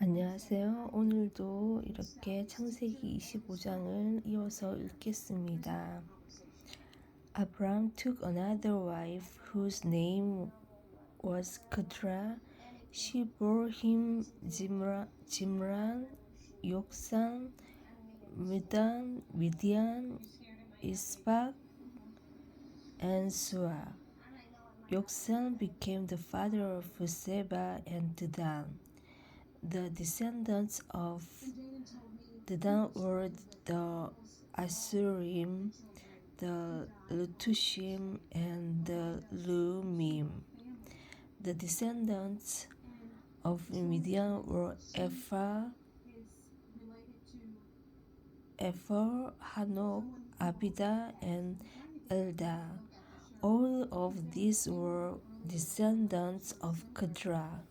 안녕하세요. 오늘도 이렇게 창세기 25장을 이어서 읽겠습니다. Abraham took another wife whose name was Keturah. She bore him Zimran, Yoksan, Midian, Isbak, and Sua. Yoksan became the father of Seba and Dedan. The descendants of Dedan were the Asurim, the Letushim, and the Lumim. The descendants of Midian were Ephah, Hanok, Abida, and Eldah. All of these were descendants of Keturah.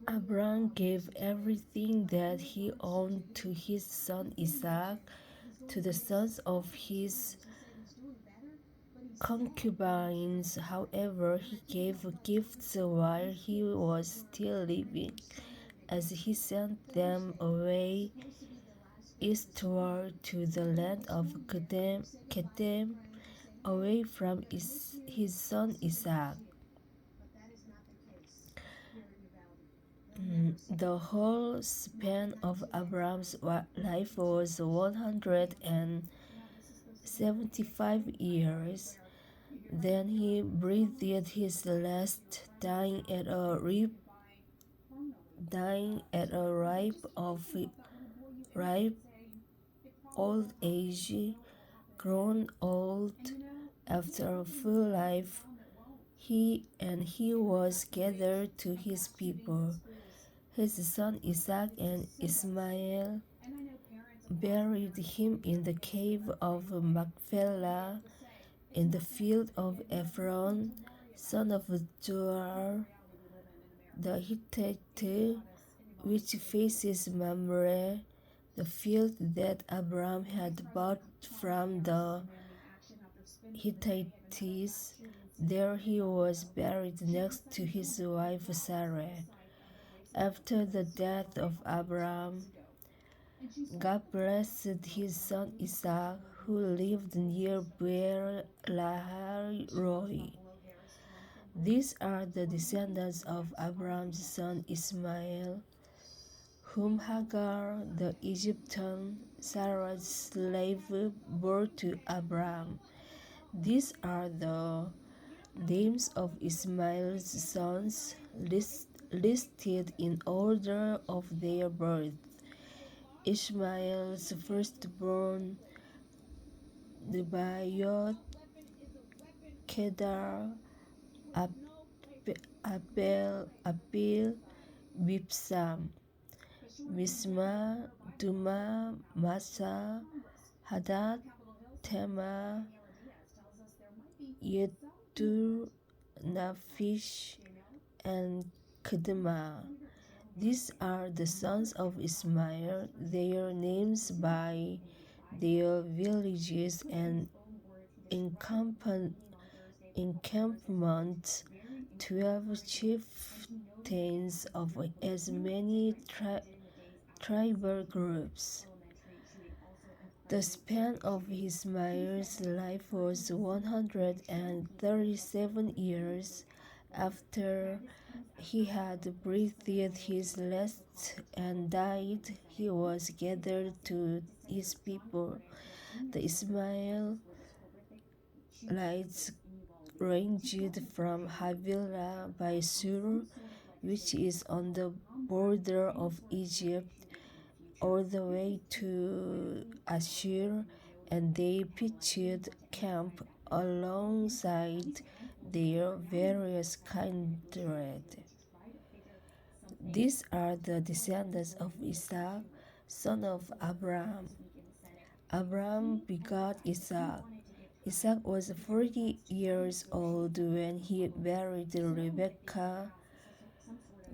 Abraham gave everything that he owned to his son Isaac, to the sons of his concubines. However, he gave gifts while he was still living, as he sent them away eastward to the land of Kedem, away from his son Isaac. The whole span of Abraham's life was 175 years. Then he breathed his last, dying at a ripe old age. Grown old after a full life, he was gathered to his people. His son Isaac and Ishmael buried him in the cave of Machpelah in the field of Ephron, son of Joar, the Hittite, which faces Mamre, the field that Abraham had bought from the Hittites. There he was buried next to his wife Sarah. After the death of Abraham, God blessed his son Isaac, who lived near Beer Lahai Roi. These are the descendants of Abraham's son Ishmael, whom Hagar the Egyptian, Sarah's slave, bore to Abraham. These are the names of Ishmael's sons, listed in order of their birth. Ishmael's firstborn, Nebaioth, Kedar, Abel, Mibsam, Misma, Duma, Massa, Hadad, Tema, Yetur, Naphish, and Kedema. These are the sons of Ishmael, their names by their villages and encampments, 12 chieftains of as many tribal groups. The span of Ishmael's life was 137 years. After he had breathed his last and died, he was gathered to his people. The Ishmaelites ranged from Havilah by Sur, which is on the border of Egypt, all the way to Ashur, and they pitched camp alongside their various kindred. These are the descendants of Isaac, son of Abraham. Abraham begot Isaac. Isaac was 40 years old when he married Rebekah,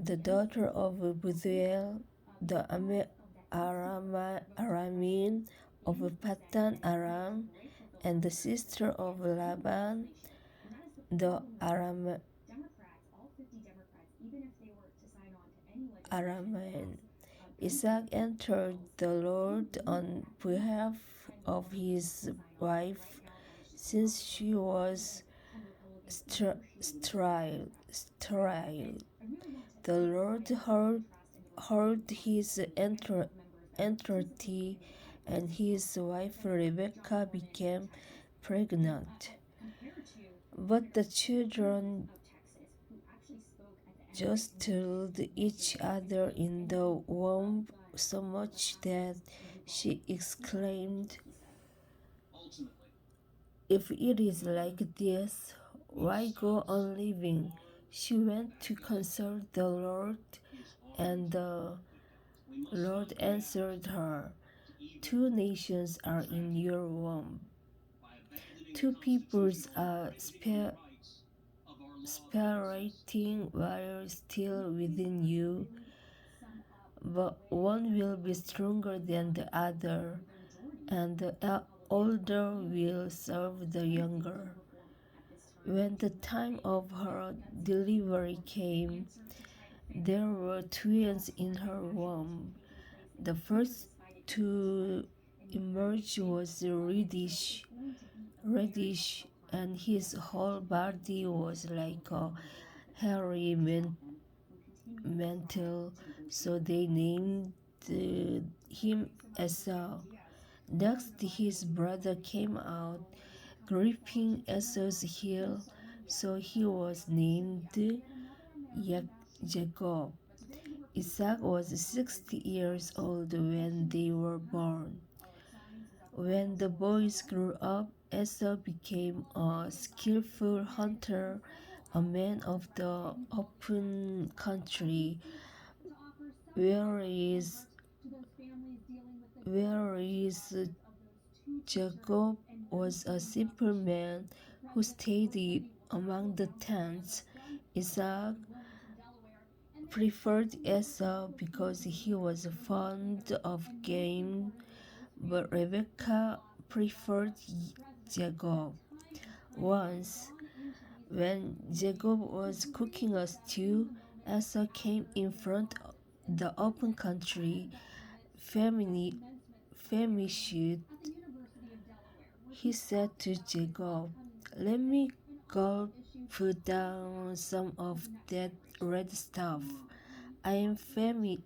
the daughter of Bethuel, the Aramean of Patan Aram. and the sister of Laban the Aramean. Isaac entered the Lord on behalf of his wife, since she was sterile. The Lord heard his entreaty, and his wife Rebekah became pregnant. But the children jostled each other in the womb so much that she exclaimed, "If it is like this, why go on living?" She went to consult the Lord, and the Lord answered her, "Two nations are in your womb. Two peoples are separating while still within you, but one will be stronger than the other, and the older will serve the younger." When the time of her delivery came, there were twins in her womb. The first to emerge was reddish, and his whole body was like a hairy mantle, so they named him Esau. Next, his brother came out, gripping Esau's heel, so he was named Jacob. Isaac was 60 years old when they were born. When the boys grew up, Esau became a skillful hunter, a man of the open country, whereas Jacob was a simple man who stayed among the tents. Isaac preferred Esau because he was fond of game, but Rebekah preferred Jacob. Once, when Jacob was cooking a stew, Esau came in front of the open country, famished. He said to Jacob, "Let me gulp down some of that red stuff. I am famished."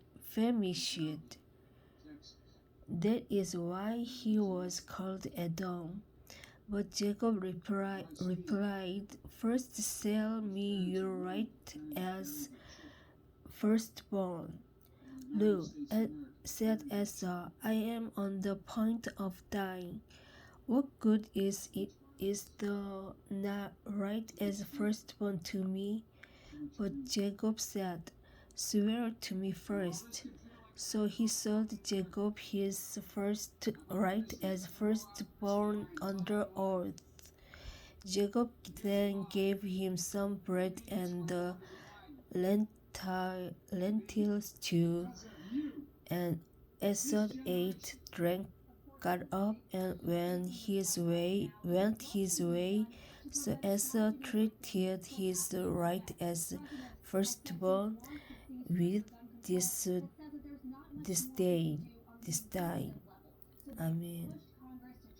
That is why he was called Edom. But Jacob replied, "First sell me your right as firstborn." "Look," said Esau, "I am on the point of dying. What good is the right as firstborn to me?" But Jacob said, "Swear to me first." So he sold Jacob his first right as firstborn under oath. Jacob then gave him some bread and the lentil stew, and Esau ate, drank, got up, and went his way. So Esau treated his right as firstborn with disdain. Amen.